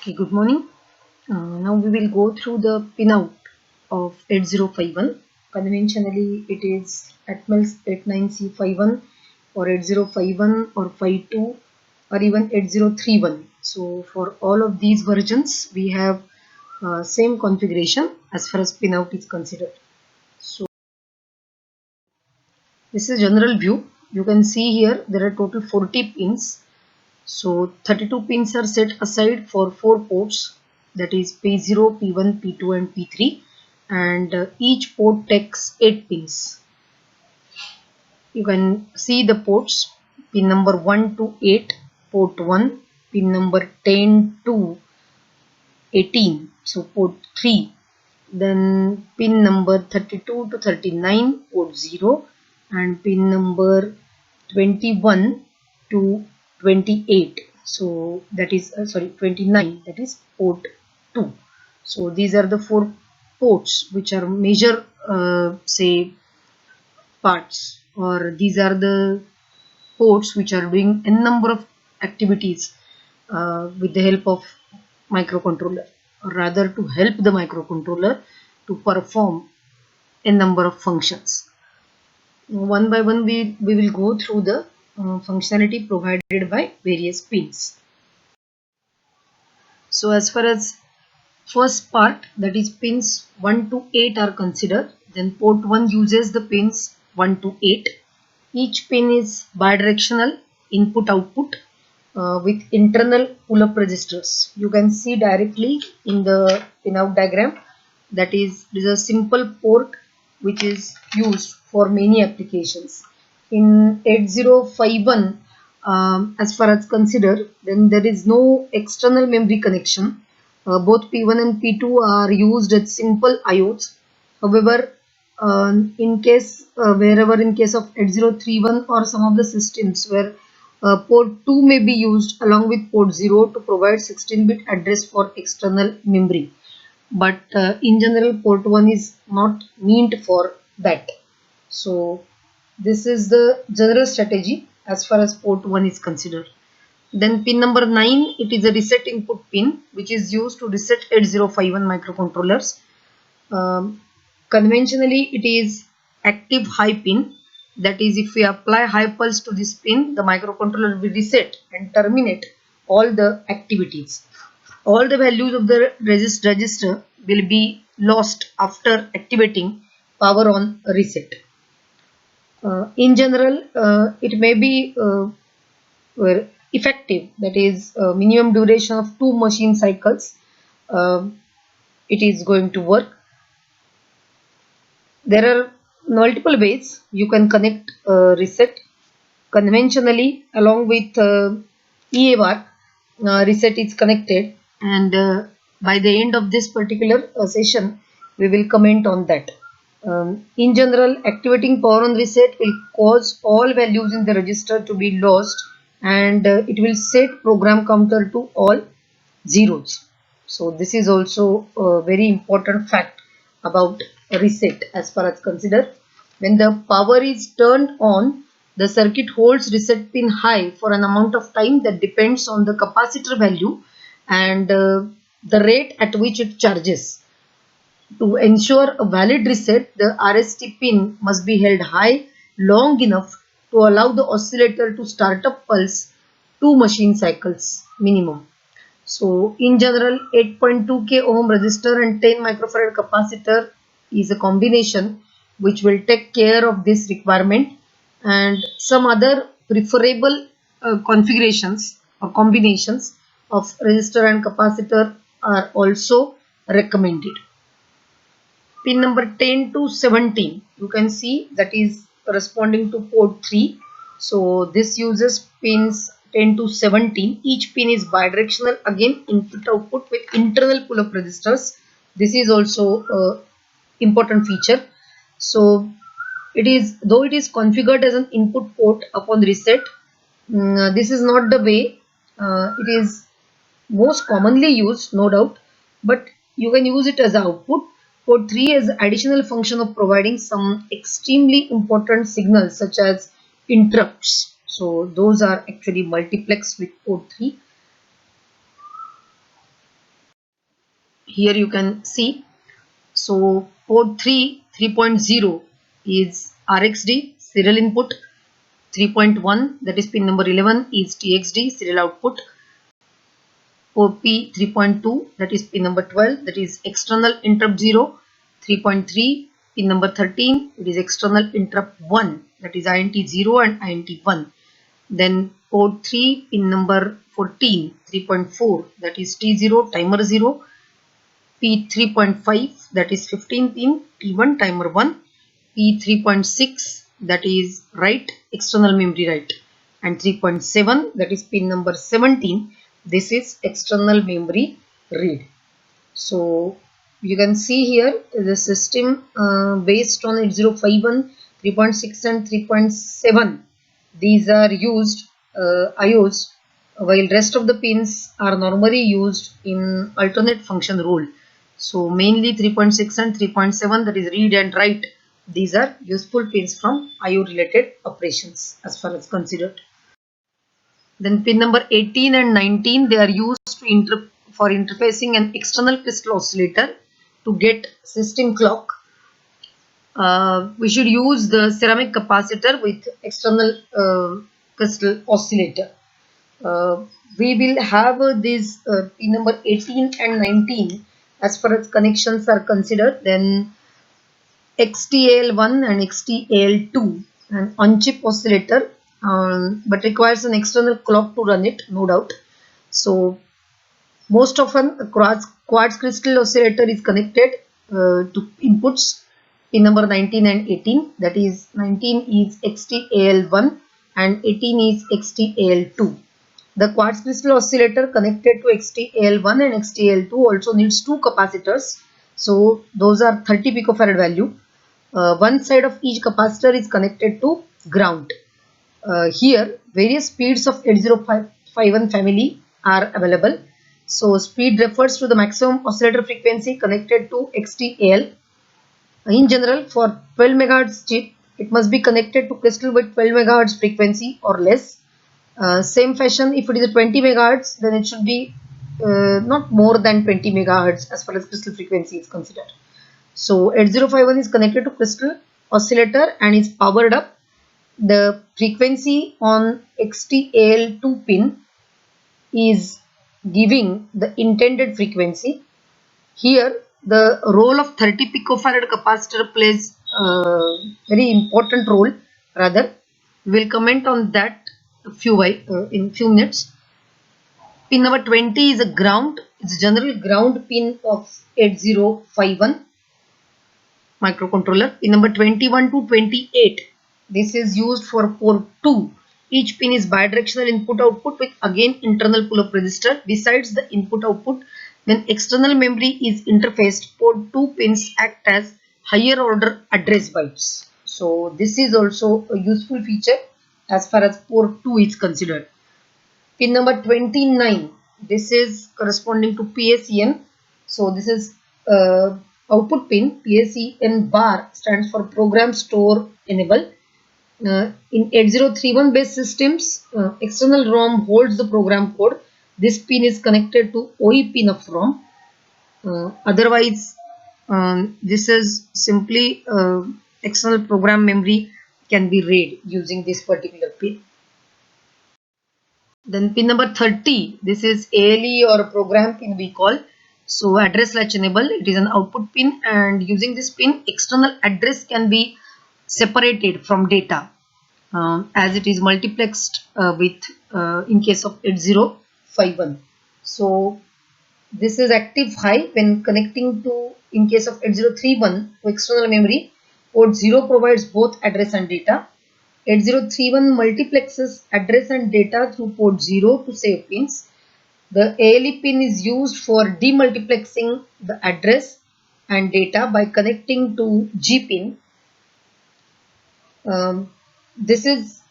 Okay, good morning. Now we will go through the pinout of 8051. Conventionally, it is Atmel 89C51 or 8051 or 52 or even 8031. So for all of these versions, we have same configuration as far as pinout is considered. So this is general view. You can see here there are total 40 pins. So 32 pins are set aside for 4 ports, that is P0, P1, P2 and P3, and each port takes 8 pins. You can see the ports: pin number 1 to 8, port 1, pin number 10 to 18, so port 3, then pin number 32 to 39, port 0, and pin number 21 to 28, so that is 29, that is port 2. So these are the 4 ports which are major say parts, or these are the ports which are doing n number of activities with the help of microcontroller, or rather to help the microcontroller to perform a number of functions. One by one we will go through the functionality provided by various pins. So as far as first part, that is pins 1 to 8 are considered, then port 1 uses the pins 1 to 8. Each pin is bidirectional input output with internal pull-up registers. You can see directly in the pinout diagram that is, this is a simple port which is used for many applications. In 8051, as far as considered, then there is no external memory connection. Both P1 and P2 are used as simple IOs. However, in case wherever in case of 8031 or some of the systems where port 2 may be used along with port 0 to provide 16-bit address for external memory, but in general port 1 is not meant for that. So this is the general strategy as far as port 1 is considered. Then pin number 9, it is a reset input pin which is used to reset 8051 microcontrollers. Conventionally it is active high pin, that is, if we apply high pulse to this pin, the microcontroller will reset and terminate all the activities. All the values of the register will be lost after activating power on reset. In general, it may be effective, that is minimum duration of 2 machine cycles. It is going to work. There are multiple ways you can connect reset. Conventionally, along with EAVAR, reset is connected, and by the end of this particular session, we will comment on that. In general, activating power on reset will cause all values in the register to be lost, and it will set program counter to all zeros. So this is also a very important fact about reset as far as considered. When the power is turned on, the circuit holds reset pin high for an amount of time that depends on the capacitor value and the rate at which it charges. To ensure a valid reset, the RST pin must be held high long enough to allow the oscillator to start up pulse 2 machine cycles minimum. So in general, 8.2k ohm resistor and 10 microfarad capacitor is a combination which will take care of this requirement, and some other preferable configurations or combinations of resistor and capacitor are also recommended. Pin number 10 to 17, you can see that is corresponding to port 3. So this uses pins 10 to 17. Each pin is bidirectional, again input output with internal pull-up registers. This is also a important feature. So it is, though it is configured as an input port upon reset, this is not the way it is most commonly used, no doubt, but you can use it as output. Port 3 is additional function of providing some extremely important signals such as interrupts. So those are actually multiplexed with port 3. here you can see. So port 3, 3.0 is RxD serial input. 3.1, that is pin number 11, is TXD serial output. Port P 3.2, that is pin number 12, that is external interrupt 0. 3.3, pin number 13, it is external interrupt 1, that is INT 0 and INT 1. Then port 3, pin number 14, 3.4, that is T0 timer 0. P3.5, that is 15 pin T1 timer 1. P3.6, that is write, external memory write, and 3.7, that is pin number 17, this is external memory read. So you can see here the system based on 8051, 3.6 and 3.7, these are used IOs, while rest of the pins are normally used in alternate function role. So mainly 3.6 and 3.7, that is read and write, these are useful pins from IO related operations as far as considered. Then pin number 18 and 19, they are used for interfacing an external crystal oscillator to get system clock. We should use the ceramic capacitor with external crystal oscillator. We will have this pin number 18 and 19 as far as connections are considered. Then XTAL1 and XTAL2, an on-chip oscillator, but requires an external clock to run it, no doubt. So most often a quartz crystal oscillator is connected to inputs pin number 19 and 18, that is 19 is XTAL1 and 18 is XTAL2. The quartz crystal oscillator connected to XTAL1 and XTAL2 also needs two capacitors, so those are 30 picofarad value. One side of each capacitor is connected to ground. Here various speeds of 8051 family are available. So speed refers to the maximum oscillator frequency connected to XTAL. In general, for 12 MHz chip, it must be connected to crystal with 12 MHz frequency or less. Same fashion, if it is a 20 MHz, then it should be not more than 20 MHz as far as crystal frequency is considered. So 8051 is connected to crystal oscillator and is powered up. The frequency on XTAL2 pin is giving the intended frequency. Here the role of 30 picofarad capacitor plays a very important role. Rather, we will comment on that in few minutes. Pin number 20 is a ground. It's a general ground pin of 8051 microcontroller. Pin number 21 to 28. This is used for port 2. Each pin is bidirectional input output with again internal pull-up resistor. Besides the input output, when external memory is interfaced, port 2 pins act as higher order address bytes. So this is also a useful feature as far as port 2 is considered. Pin number 29, this is corresponding to PSEN. So this is output pin. PSEN bar stands for program store enable. In 8031 based systems, external ROM holds the program code. This pin is connected to OE pin of ROM. Otherwise, this is simply external program memory can be read using this particular pin. Then pin number 30, this is ALE or a program pin we call. So address latch enable, it is an output pin, and using this pin, external address can be separated from data as it is multiplexed in case of 8051. So this is active high when connecting to, in case of 8031, to external memory. Port 0 provides both address and data. 8031 multiplexes address and data through port 0 to save pins. The ALE pin is used for demultiplexing the address and data by connecting to G pin. This is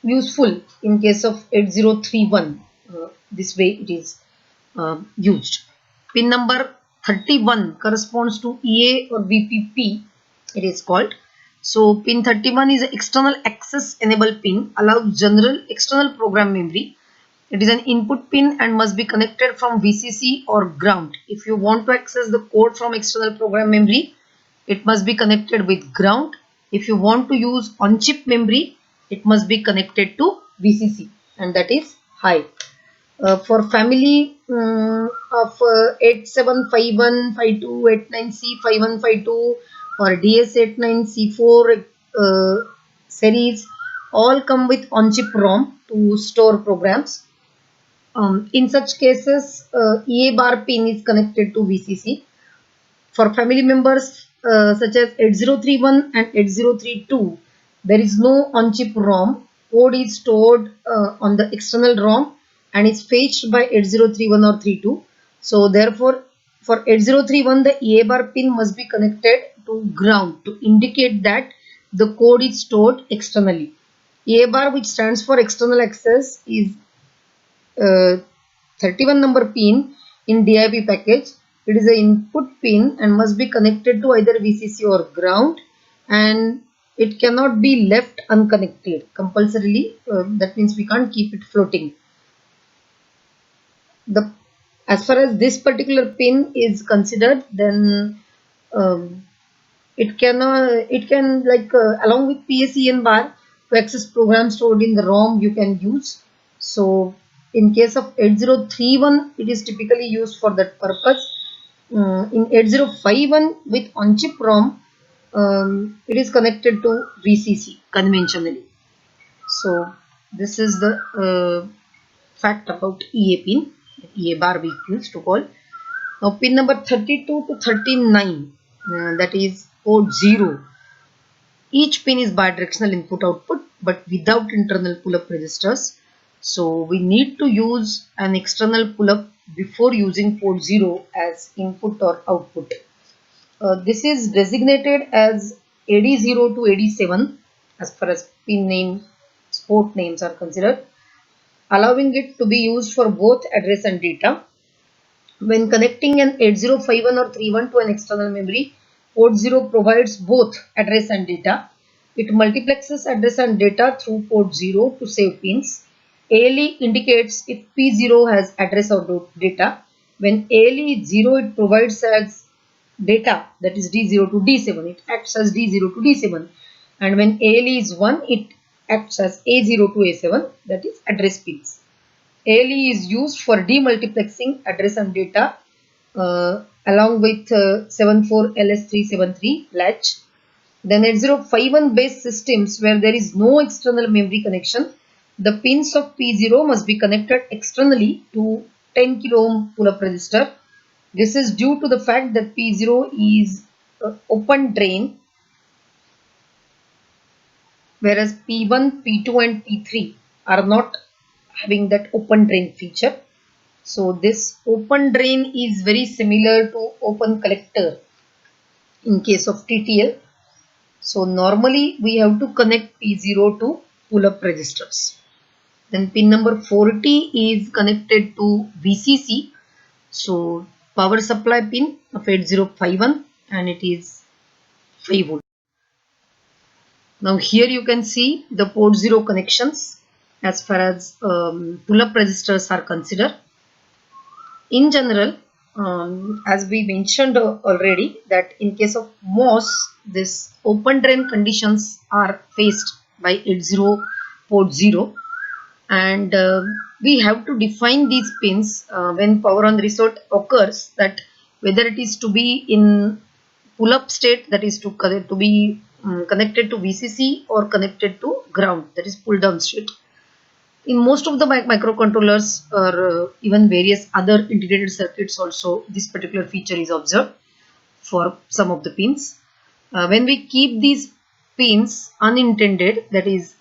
useful in case of 8031. This way it is used. Pin number 31 corresponds to EA or VPP, it is called. So pin 31 is an external access enable pin, allows general external program memory. It is an input pin and must be connected from VCC or ground. If you want to access the code from external program memory, it must be connected with ground. If you want to use on-chip memory, it must be connected to VCC, and that is high. For family of 87515289C5152 or DS89C4 series, all come with on-chip ROM to store programs. In such cases, EA bar pin is connected to VCC. For family members such as 8031 and 8032, there is no on-chip ROM. Code is stored on the external ROM and is fetched by 8031 or 32. So therefore, for 8031, the EA bar pin must be connected to ground to indicate that the code is stored externally. EA bar, which stands for external access, is 31 number pin in DIP package. It is an input pin and must be connected to either VCC or ground, and it cannot be left unconnected compulsorily. That means we can't keep it floating. As far as this particular pin is considered, then it can along with PSEN bar, to access programs stored in the ROM you can use. So in case of 8031, it is typically used for that purpose. In 8051 with on-chip ROM, it is connected to VCC conventionally. So this is the fact about EA pin, EA bar we used to call. Now pin number 32 to 39, that is port 0. Each pin is bidirectional input output but without internal pull-up registers. So we need to use an external pull-up before using port 0 as input or output. This is designated as AD0 to AD7 as far as pin name, port names are considered, allowing it to be used for both address and data. When connecting an 8051 or 31 to an external memory, port 0 provides both address and data. It multiplexes address and data through port 0 to save pins. ALE indicates if P0 has address or data. When ALE is 0, it provides as data, that is D0 to D7. It acts as D0 to D7. And when ALE is 1, it acts as A0 to A7, that is address pins. ALE is used for demultiplexing address and data along with 74LS373 latch. Then 8051 based systems where there is no external memory connection, the pins of P0 must be connected externally to 10 kilo ohm pull-up resistor. This is due to the fact that P0 is open drain, whereas P1, P2 and P3 are not having that open drain feature. So this open drain is very similar to open collector in case of TTL. So normally we have to connect P0 to pull-up registers. Then pin number 40 is connected to VCC. So power supply pin of 8051 and it is 5 volt. Now here you can see the port 0 connections as far as pull-up registers are considered. In general, as we mentioned already, that in case of MOS, this open drain conditions are faced by 80 port 0, and we have to define these pins when power on reset occurs, that whether it is to be in pull-up state, that is to be connected to VCC, or connected to ground, that is pull down state. In most of the microcontrollers or even various other integrated circuits also, this particular feature is observed for some of the pins. When we keep these pins unintended, that is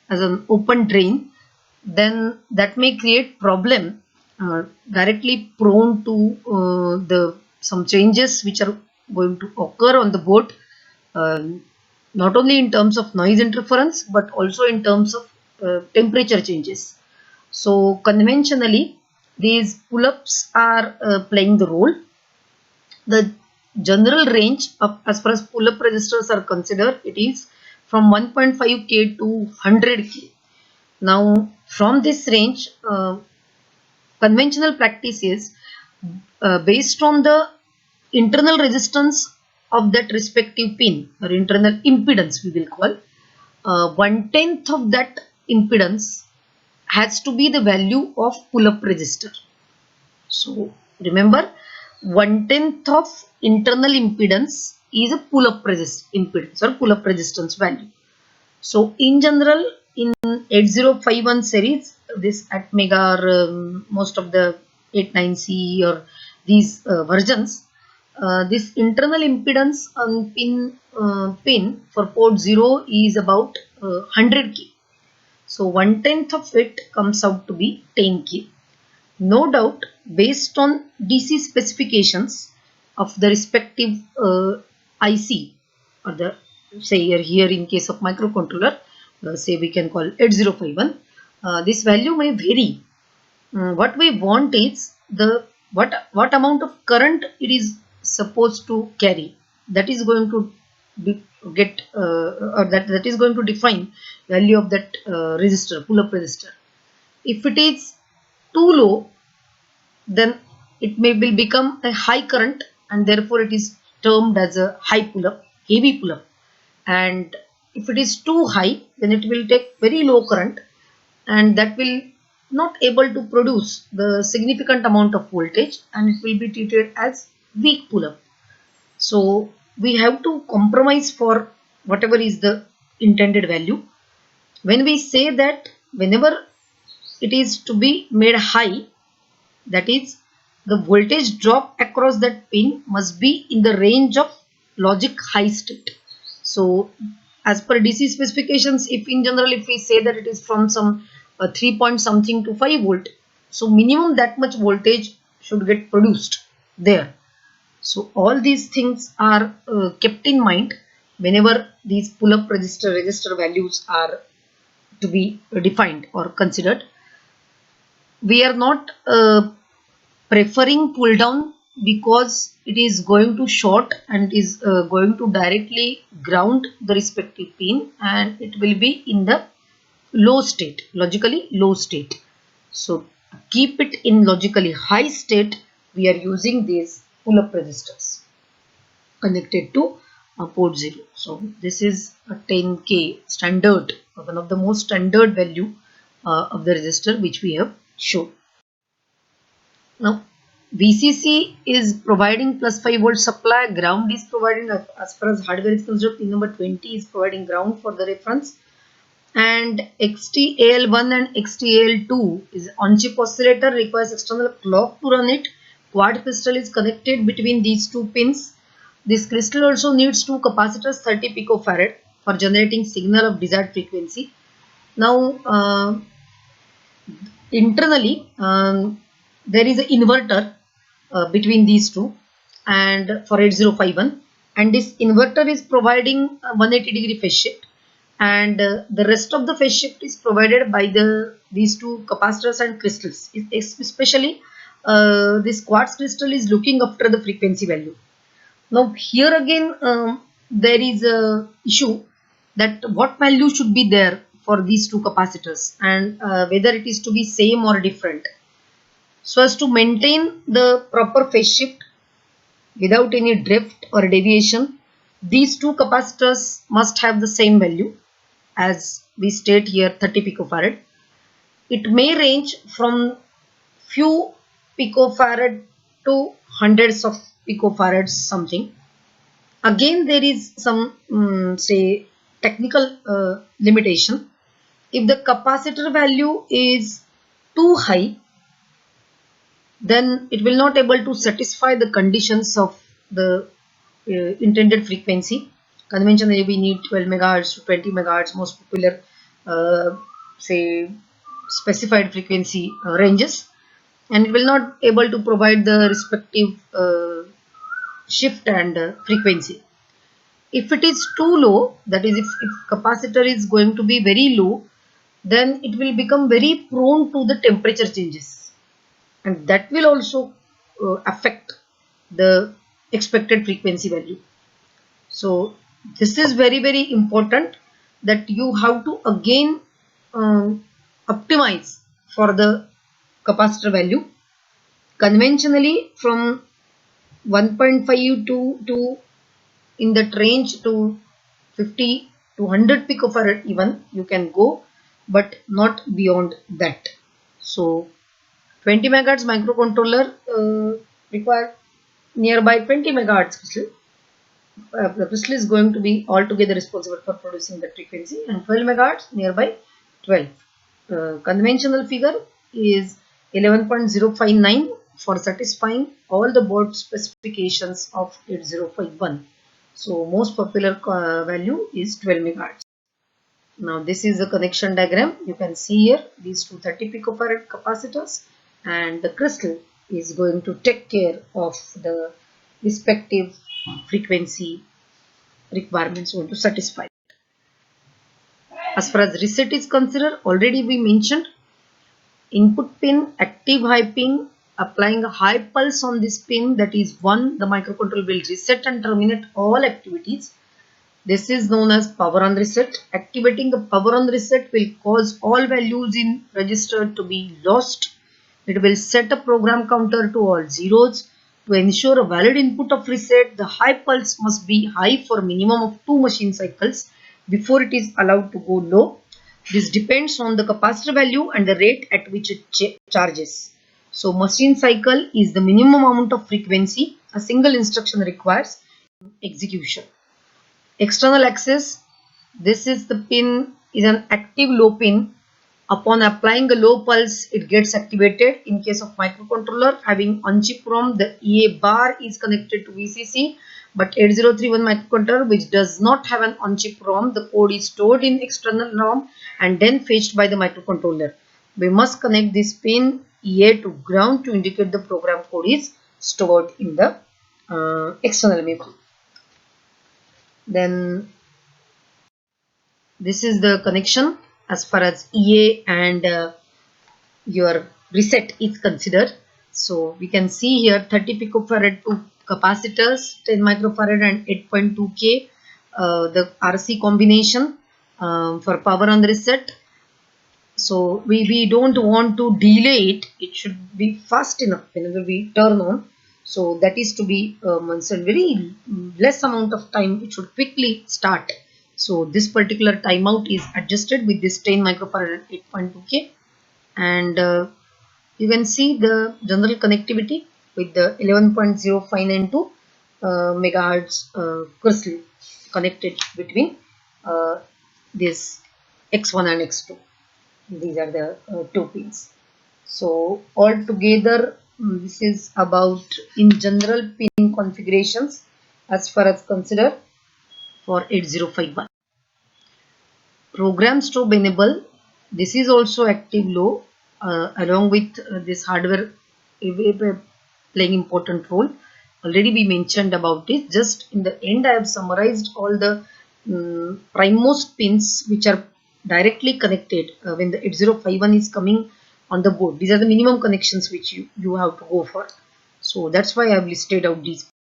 as an open drain, then that may create problem directly prone to some changes which are going to occur on the board, not only in terms of noise interference but also in terms of temperature changes. So conventionally these pull-ups are playing the role. The general range of, as far as pull-up registers are considered, it is from 1.5K to 100K. Now From this range, conventional practice is based on the internal resistance of that respective pin, or internal impedance we will call, 1/10 of that impedance has to be the value of pull-up resistor. So remember, 1/10 of internal impedance is a pull-up impedance or pull-up resistance value. So in general, in 8051 series, this Atmega or most of the 89C or these versions, this internal impedance on pin for port 0 is about 100K. So 1/10 of it comes out to be 10K. No doubt, based on DC specifications of the respective IC, or the, say here in case of microcontroller, say we can call 8051, this value may vary. What we want is the what amount of current it is supposed to carry. That is going to get or that is going to define value of that resistor, pull-up resistor. If it is too low, then it may will become a high current, and therefore it is termed as a high pull-up, heavy pull-up. And if it is too high, then it will take very low current, and that will not able to produce the significant amount of voltage, and it will be treated as weak pull-up. So we have to compromise for whatever is the intended value. When we say that whenever it is to be made high, that is, the voltage drop across that pin must be in the range of logic high state. So as per DC specifications, if in general if we say that it is from some 3 point something to 5 volt, so minimum that much voltage should get produced there. So all these things are kept in mind whenever these pull-up resistor values are to be defined or considered. We are not preferring pull down because it is going to short and is going to directly ground the respective pin, and it will be in the low state, logically low state. So keep it in logically high state, we are using these pull-up resistors connected to port 0. So this is a 10K standard, one of the most standard value of the resistor which we have shown. Now VCC is providing plus 5 volt supply, ground is providing, as far as hardware is concerned, pin number 20 is providing ground for the reference, and XTAL1 and XTAL2 is on-chip oscillator, requires external clock to run it. Quad crystal is connected between these two pins. This crystal also needs two capacitors 30 picofarad for generating signal of desired frequency. Now internally there is an inverter between these two, and for 8051, and this inverter is providing 180-degree phase shift, and the rest of the phase shift is provided by these two capacitors and crystals. Especially this quartz crystal is looking after the frequency value. Now here again there is a issue that what value should be there for these two capacitors, and whether it is to be same or different. So as to maintain the proper phase shift without any drift or deviation, these two capacitors must have the same value, as we state here 30 picofarad. It may range from few picofarad to hundreds of picofarads something. Again there is some say technical limitation. If the capacitor value is too high, then it will not able to satisfy the conditions of the intended frequency. Conventionally we need 12 megahertz to 20 megahertz, most popular say specified frequency ranges, and it will not able to provide the respective shift and frequency. If it is too low, that is if capacitor is going to be very low, then it will become very prone to the temperature changes, and that will also affect the expected frequency value. So this is very important, that you have to again optimize for the capacitor value. Conventionally, from 1.5 to in that range to 50 to 100 picofarad even you can go, but not beyond that. So 20 megahertz microcontroller require nearby 20 megahertz crystal. The crystal is going to be altogether responsible for producing the frequency, and 12 megahertz nearby 12. Conventional figure is 11.059 for satisfying all the board specifications of 8051. So most popular value is 12 megahertz. Now this is the connection diagram. You can see here these two 30 picofarad capacitors, and the crystal is going to take care of the respective frequency requirements going to satisfy. As far as reset is considered, already we mentioned input pin, active high pin, applying a high pulse on this pin, that is 1, the microcontroller will reset and terminate all activities. This is known as power on reset. Activating the power on reset will cause all values in register to be lost. It will set a program counter to all zeros. To ensure a valid input of reset, the high pulse must be high for a minimum of 2 machine cycles before it is allowed to go low. This depends on the capacitor value and the rate at which it charges. So machine cycle is the minimum amount of frequency a single instruction requires execution. External access, this is the pin is an active low pin. Upon applying a low pulse, it gets activated. In case of microcontroller having on-chip ROM, the EA bar is connected to VCC. But 8031 microcontroller which does not have an on-chip ROM, the code is stored in external ROM and then fetched by the microcontroller. We must connect this pin EA to ground to indicate the program code is stored in the external memory. Then this is the connection as far as EA and your reset is considered. So we can see here 30 picofarad to capacitors, 10 microfarad and 8.2K, the RC combination for power on reset. So we don't want to delay it. It should be fast enough whenever we turn on. So that is to be very less amount of time. It should quickly start. So this particular timeout is adjusted with this 10 microfarad and 8.2K, and you can see the general connectivity with the 11.0592 megahertz crystal connected between this X1 and X2. These are the two pins. So altogether this is about in general pin configurations as far as considered for 8051. Program strobe enable, this is also active low along with this hardware playing important role. Already we mentioned about it. Just in the end I have summarized all the primemost pins which are directly connected when the 8051 is coming on the board. These are the minimum connections which you have to go for. So that's why I have listed out these